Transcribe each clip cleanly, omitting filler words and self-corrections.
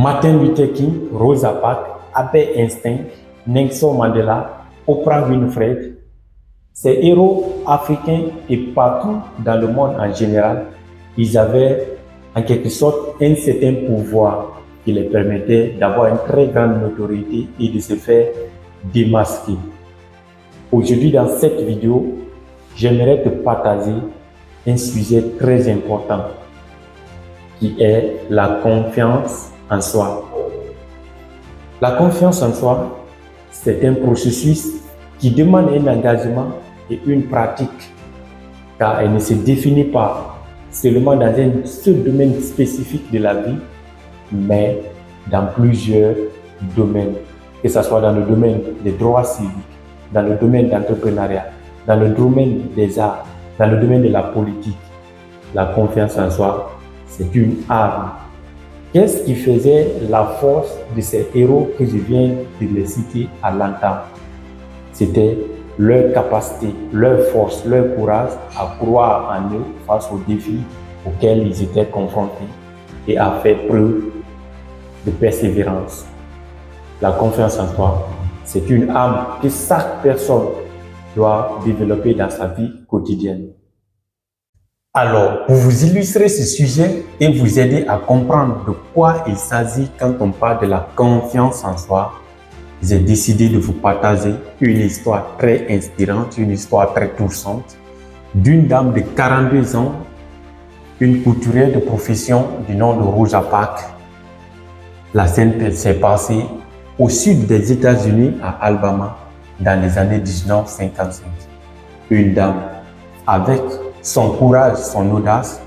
Martin Luther King, Rosa Parks, Albert Einstein, Nelson Mandela, Oprah Winfrey, ces héros africains et partout dans le monde en général, ils avaient en quelque sorte un certain pouvoir qui les permettait d'avoir une très grande notoriété et de se faire démasquer. Aujourd'hui, dans cette vidéo, j'aimerais te partager un sujet très important qui est la confiance en soi. La confiance en soi, c'est un processus qui demande un engagement et une pratique, car elle ne se définit pas seulement dans un seul domaine spécifique de la vie, mais dans plusieurs domaines, que ce soit dans le domaine des droits civiques, dans le domaine d'entrepreneuriat, dans le domaine des arts, dans le domaine de la politique. La confiance en soi, c'est une arme. Qu'est-ce qui faisait la force de ces héros que je viens de les citer à l'entame? C'était leur capacité, leur force, leur courage à croire en eux face aux défis auxquels ils étaient confrontés et à faire preuve de persévérance. La confiance en soi, c'est une arme que chaque personne doit développer dans sa vie quotidienne. Alors, pour vous illustrer ce sujet et vous aider à comprendre de quoi il s'agit quand on parle de la confiance en soi, j'ai décidé de vous partager une histoire très inspirante, une histoire très touchante d'une dame de 42 ans, une couturière de profession du nom de Rosa Parks. La scène s'est passée au sud des États-Unis, à Alabama, dans les années 1955. Une dame avec son courage, son audace,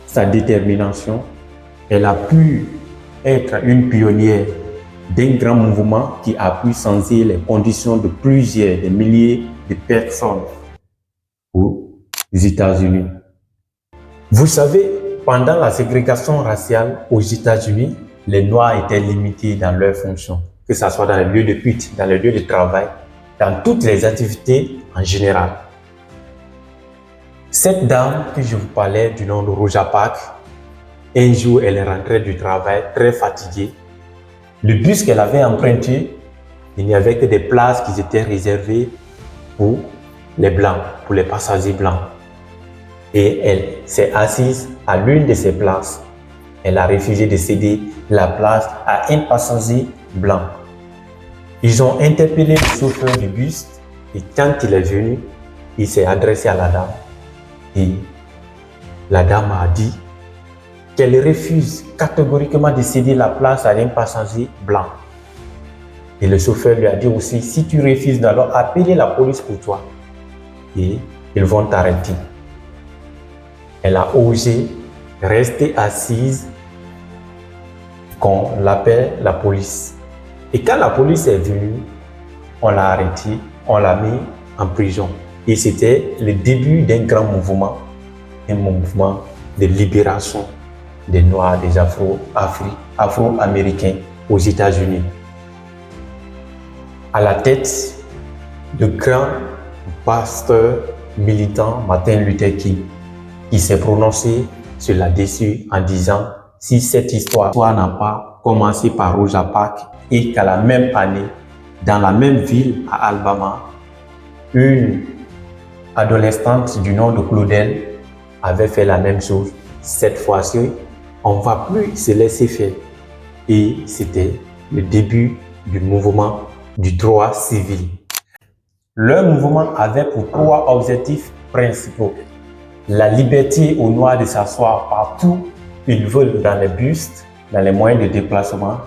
sa détermination, elle a pu être une pionnière d'un grand mouvement qui a pu changer les conditions de plusieurs, des milliers de personnes aux États-Unis. Vous savez, pendant la ségrégation raciale aux États-Unis, les Noirs étaient limités dans leurs fonctions, que ce soit dans les lieux de culte, dans les lieux de travail, dans toutes les activités en général. Cette dame que je vous parlais du nom de Rosa Parks, un jour elle est rentrée du travail très fatiguée. Le bus qu'elle avait emprunté, il n'y avait que des places qui étaient réservées pour les blancs, pour les passagers blancs. Et elle s'est assise à l'une de ces places. Elle a refusé de céder la place à un passager blanc. Ils ont interpellé le chauffeur du bus et quand il est venu, il s'est adressé à la dame. Et la dame a dit qu'elle refuse catégoriquement de céder la place à un passager blanc. Et le chauffeur lui a dit aussi, si tu refuses, alors appelez la police pour toi. Et ils vont t'arrêter. Elle a osé rester assise qu'on l'appelle la police. Et quand la police est venue, on l'a arrêtée, on l'a mis en prison. Et c'était le début d'un grand mouvement, un mouvement de libération des Noirs, des Afro-Américains aux États-Unis. À la tête, le grand pasteur militant Martin Luther King, qui s'est prononcé sur là-dessus en disant si cette histoire n'a pas commencé par Rosa Parks et qu'à la même année, dans la même ville à Alabama, une adolescente du nom de Claudel avait fait la même chose. Cette fois-ci, on ne va plus se laisser faire. Et c'était le début du mouvement du droit civil. Leur mouvement avait pour trois objectifs principaux. La liberté aux Noirs de s'asseoir partout où ils veulent dans les bus, dans les moyens de déplacement,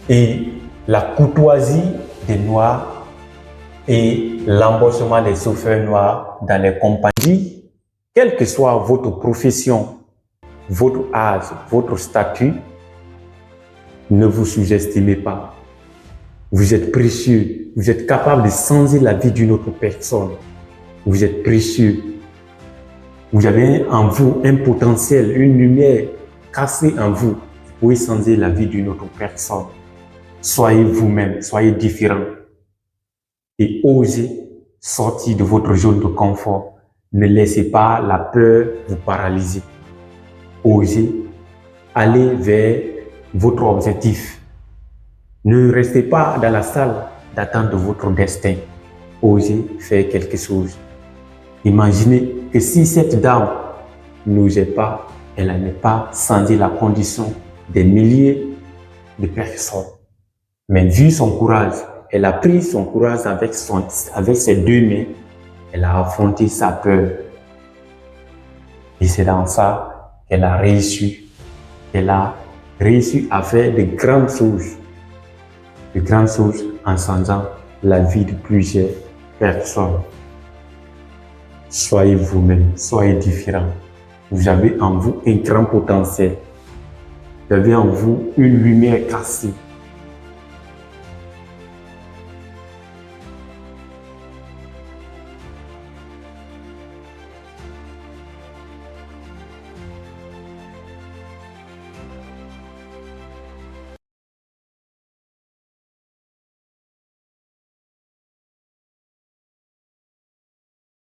et la courtoisie des Noirs et l'embauchement des chauffeurs noirs dans les compagnies. Quelle que soit votre profession, votre âge, votre statut, ne vous sous-estimez pas. Vous êtes précieux. Vous êtes capable de changer la vie d'une autre personne. Vous êtes précieux. Vous avez en vous un potentiel, une lumière cassée en vous. Vous pouvez changer la vie d'une autre personne. Soyez vous-même, soyez différent. Et osez sortir de votre zone de confort. Ne laissez pas la peur vous paralyser. Osez aller vers votre objectif. Ne restez pas dans la salle d'attente de votre destin. Osez faire quelque chose. Imaginez que si cette dame n'osait pas, elle n'allait pas changer la condition des milliers de personnes. Mais vu son courage, elle a pris son courage avec ses deux mains, elle a affronté sa peur. Et c'est dans ça qu'elle a réussi. Elle a réussi à faire de grandes choses en changeant la vie de plusieurs personnes. Soyez vous-même, soyez différent. Vous avez en vous un grand potentiel. Vous avez en vous une lumière cassée.